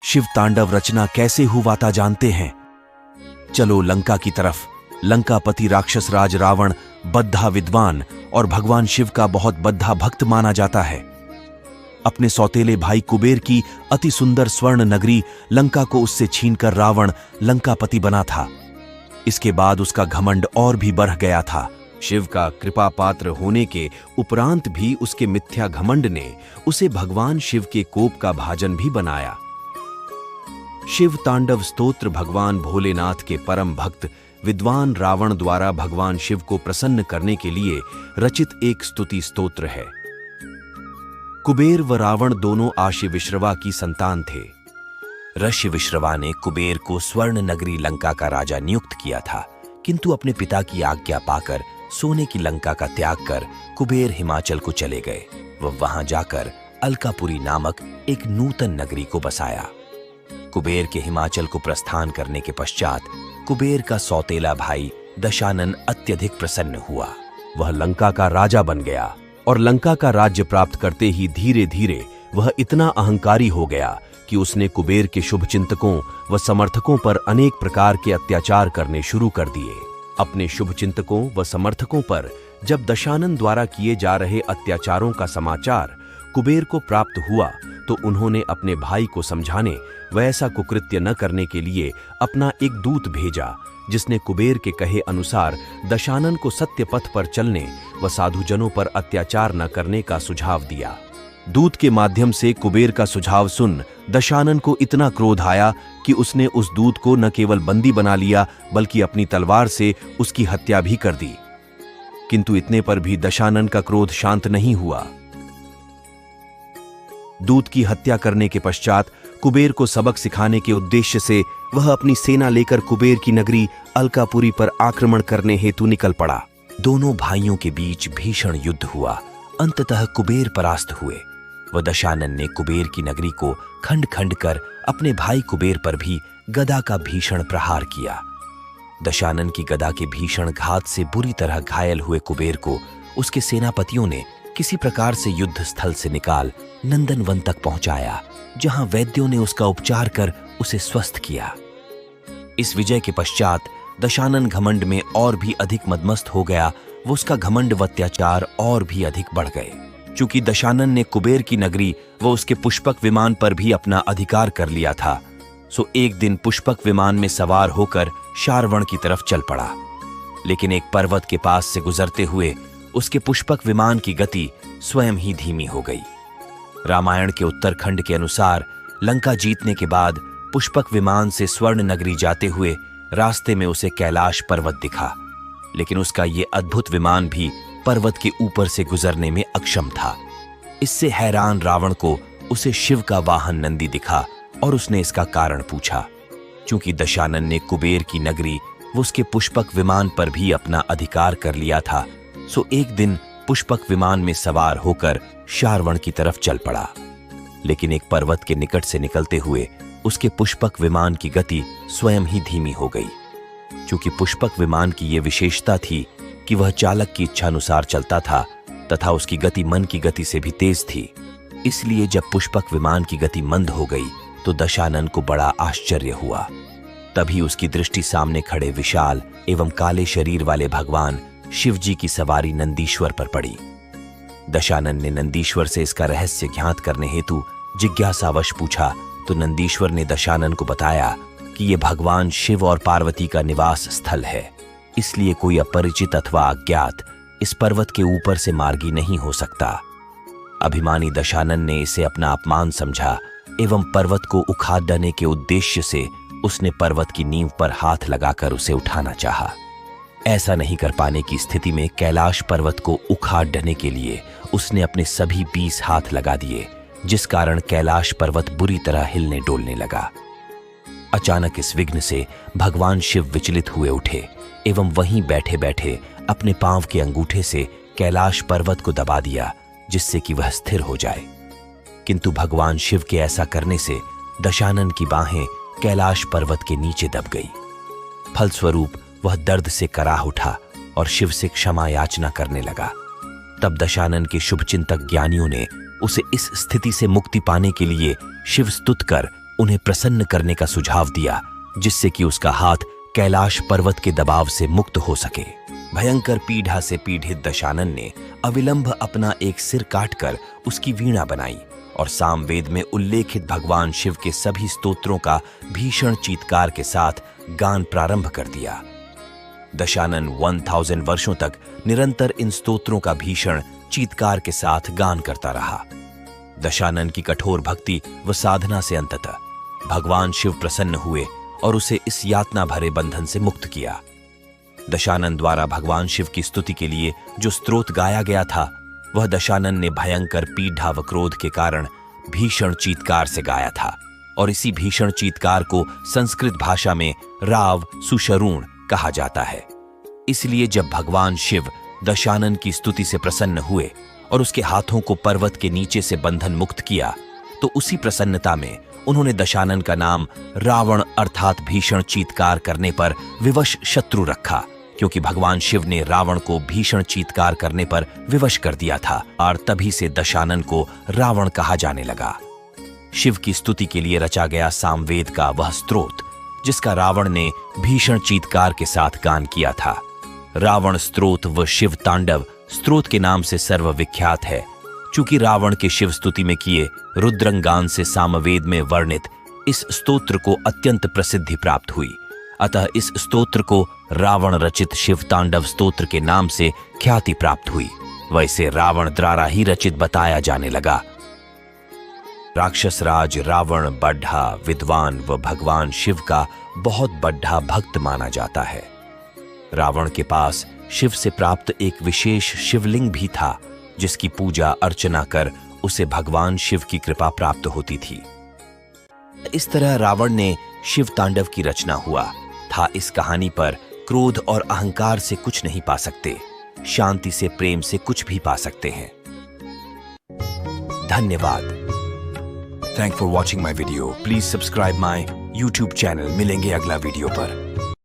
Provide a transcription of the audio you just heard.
शिव तांडव रचना कैसे हुआ था जानते हैं? चलो लंका की तरफ। लंकापति राक्षस राज रावण बद्धा विद्वान और भगवान शिव का बहुत बद्धा भक्त माना जाता है। अपने सौतेले भाई कुबेर की अति सुंदर स्वर्ण नगरी लंका को उससे छीनकर रावण लंकापति बना था। इसके बाद उसका घमंड और भी बढ़ गया था। शिव का कृपा पात्र होने के उपरांत भी उसके मिथ्या घमंड ने उसे भगवान शिव के कोप का भाजन भी बनाया। शिव तांडव स्तोत्र भगवान भोलेनाथ के परम भक्त विद्वान रावण द्वारा भगवान शिव को प्रसन्न करने के लिए रचित एक स्तुति स्तोत्र है। कुबेर व रावण दोनों आशि विश्रवा की संतान थे। ऋषि विश्रवा ने कुबेर को स्वर्ण नगरी लंका का राजा नियुक्त किया था, किंतु अपने पिता की आज्ञा पाकर सोने की लंका का त्याग कर कुबेर हिमाचल को चले गए। वह वहां जाकर अलकापुरी नामक एक नूतन नगरी को बसाया। कुबेर के हिमाचल को प्रस्थान करने के पश्चात कुबेर का सौतेला भाई दशानन अत्यधिक प्रसन्न हुआ। वह लंका का राजा बन गया और लंका का राज्य प्राप्त करते ही धीरे धीरे वह इतना अहंकारी हो गया कि उसने कुबेर के शुभचिंतकों व समर्थकों पर अनेक प्रकार के अत्याचार करने शुरू कर दिए। अपने शुभचिंतकों व समर्थकों पर जब दशानन द्वारा किए जा रहे अत्याचारों का समाचार कुबेर को प्राप्त हुआ तो उन्होंने अपने भाई को समझाने व ऐसा कुकृत्य न करने के लिए अपना एक दूत भेजा, जिसने कुबेर के कहे अनुसार दशानन को सत्य पथ पर चलने व साधुजनों पर अत्याचार न करने का सुझाव दिया। दूत के माध्यम से कुबेर का सुझाव सुन दशानन को इतना क्रोध आया कि उसने उस दूत को न केवल बंदी बना लिया बल्कि अपनी तलवार से उसकी हत्या भी कर दी। किंतु इतने पर भी दशानन का क्रोध शांत नहीं हुआ। दूत की हत्या करने के पश्चात कुबेर को सबक सिखाने के उद्देश्य से वह अपनी सेना लेकर कुबेर की नगरी अलकापुरी पर आक्रमण करने हेतु निकल पड़ा। दोनों भाइयों के बीच भीषण युद्ध हुआ। अंततः कुबेर परास्त हुए व दशानन ने कुबेर की नगरी को खंड खंड कर अपने भाई कुबेर पर भी गदा का भीषण प्रहार किया। दशानन की गदा के भीषण घात से बुरी तरह घायल हुए कुबेर को उसके सेनापतियों ने किसी प्रकार से युद्ध स्थल से निकाल नंदनवन तक पहुंचाया, जहां वैद्यों ने उसका उपचार कर उसे स्वस्थ किया। इस विजय के पश्चात दशानन घमंड में और भी अधिक मदमस्त हो गया। वो उसका घमंड व अत्याचार और भी अधिक बढ़ गए। चूंकि दशानन ने कुबेर की नगरी व उसके पुष्पक विमान पर भी अपना अधिकार कर लिया था, सो एक दिन पुष्पक विमान में सवार होकर शारवण की तरफ चल पड़ा। लेकिन एक पर्वत के पास से गुजरते हुए उसके पुष्पक विमान की गति स्वयं ही धीमी हो गई। रामायण के उत्तरखंड के अनुसार लंका जीतने के बाद पुष्पक विमान से स्वर्ण नगरी जाते हुए रास्ते में उसे कैलाश पर्वत दिखा, लेकिन उसका ये अद्भुत विमान भी पर्वत के ऊपर से गुजरने में अक्षम था। इससे हैरान रावण को उसे शिव का वाहन नंदी दिखा और उसने इसका कारण पूछा। चूंकि दशानन ने कुबेर की नगरी वो उसके पुष्पक विमान पर भी अपना अधिकार कर लिया था, सो एक दिन पुष्पक विमान में सवार होकर शारवण की तरफ चल पड़ा। लेकिन एक पर्वत के निकट से निकलते हुए उसके पुष्पक विमान की गति स्वयं ही धीमी हो गई। चूंकि पुष्पक विमान की यह विशेषता थी कि वह चालक की इच्छानुसार चलता था तथा उसकी गति मन की गति से भी तेज थी, इसलिए जब पुष्पक विमान की गति मंद हो गई तो दशानन को बड़ा आश्चर्य हुआ। तभी उसकी दृष्टि सामने खड़े विशाल एवं काले शरीर वाले भगवान शिवजी की सवारी नंदीश्वर पर पड़ी। दशानन ने नंदीश्वर से इसका रहस्य ज्ञात करने हेतु जिज्ञासावश पूछा तो नंदीश्वर ने दशानन को बताया कि यह भगवान शिव और पार्वती का निवास स्थल है, इसलिए कोई अपरिचित अथवा अज्ञात इस पर्वत के ऊपर से मार्गी नहीं हो सकता। अभिमानी दशानन ने इसे अपना अपमान समझा एवं पर्वत को उखाड़ डालने के उद्देश्य से उसने पर्वत की नींव पर हाथ लगाकर उसे उठाना चाहा। ऐसा नहीं कर पाने की स्थिति में कैलाश पर्वत को उखाड़ डालने के लिए उसने अपने सभी 20 हाथ लगा दिए, जिस कारण कैलाश पर्वत बुरी तरह हिलने डोलने लगा। अचानक इस विघ्न से भगवान शिव विचलित हुए उठे एवं वहीं बैठे बैठे अपने पांव के अंगूठे से कैलाश पर्वत को दबा दिया, जिससे कि वह स्थिर हो जाए। किंतु भगवान शिव के ऐसा करने से दशानन की बाहें कैलाश पर्वत के नीचे दब गई। फलस्वरूप वह दर्द से कराह उठा और शिव से क्षमा याचना करने लगा। तब दशानन के शुभचिंतक ज्ञानियों ने उसे इस स्थिति से मुक्ति पाने के लिए शिव स्तुत कर उन्हें प्रसन्न करने का सुझाव दिया, जिससे कि उसका हाथ कैलाश पर्वत के दबाव से मुक्त हो सके। भयंकर पीड़ा से पीड़ित दशानन ने अविलंब अपना एक सिर काटकर उसकी वीणा बनाई और सामवेद में उल्लेखित भगवान शिव के सभी स्तोत्रों का भीषण चीत्कार के साथ गान प्रारंभ कर दिया। दशानन 1000 वर्षों तक निरंतर इन स्तोत्रों का भीषण चीत्कार के साथ गान करता रहा। दशानन की कठोर भक्ति व साधना से अंततः भगवान शिव प्रसन्न हुए और उसे इस यातना भरे बंधन से मुक्त किया। दशानन द्वारा भगवान शिव की स्तुति के लिए जो स्तोत्र गाया गया था, वह दशानन ने भयंकर पीड़ा व क्रोध के कारण भीषण चीत्कार से गाया था और इसी भीषण चीत्कार को संस्कृत भाषा में राव सुशरूण कहा जाता है। इसलिए जब भगवान शिव दशानन की स्तुति से प्रसन्न हुए और उसके हाथों को पर्वत के नीचे से बंधन मुक्त किया, तो उसी प्रसन्नता में उन्होंने दशानन का नाम रावण अर्थात भीषण चीत्कार करने पर विवश शत्रु रखा, क्योंकि भगवान शिव ने रावण को भीषण चीत्कार करने पर विवश कर दिया था और तभी से दशानन को रावण कहा जाने लगा। शिव की स्तुति के लिए रचा गया सामवेद का वह स्तोत्र जिसका रावण ने भीषण चीत्कार के साथ गान किया था, रावण स्तोत्र व शिव तांडव स्तोत्र के नाम से सर्वविख्यात है। चूंकि रावण के शिव स्तुति में किए रुद्रंगान से सामवेद में वर्णित इस स्तोत्र को अत्यंत प्रसिद्धि प्राप्त हुई, अतः इस स्तोत्र को रावण रचित शिव तांडव स्तोत्र के नाम से ख्याति प्राप्त हुई। वैसे रावण द्वारा ही रचित बताया जाने लगा। राक्षस राज रावण बड्ढा विद्वान व भगवान शिव का बहुत बड्ढा भक्त माना जाता है। रावण के पास शिव से प्राप्त एक विशेष शिवलिंग भी था, जिसकी पूजा अर्चना कर उसे भगवान शिव की कृपा प्राप्त होती थी। इस तरह रावण ने शिव तांडव की रचना हुआ था। इस कहानी पर क्रोध और अहंकार से कुछ नहीं पा सकते, शांति से प्रेम से कुछ भी पा सकते हैं। धन्यवाद। Thanks for watching my video. Please subscribe my YouTube channel. मिलेंगे अगला वीडियो पर।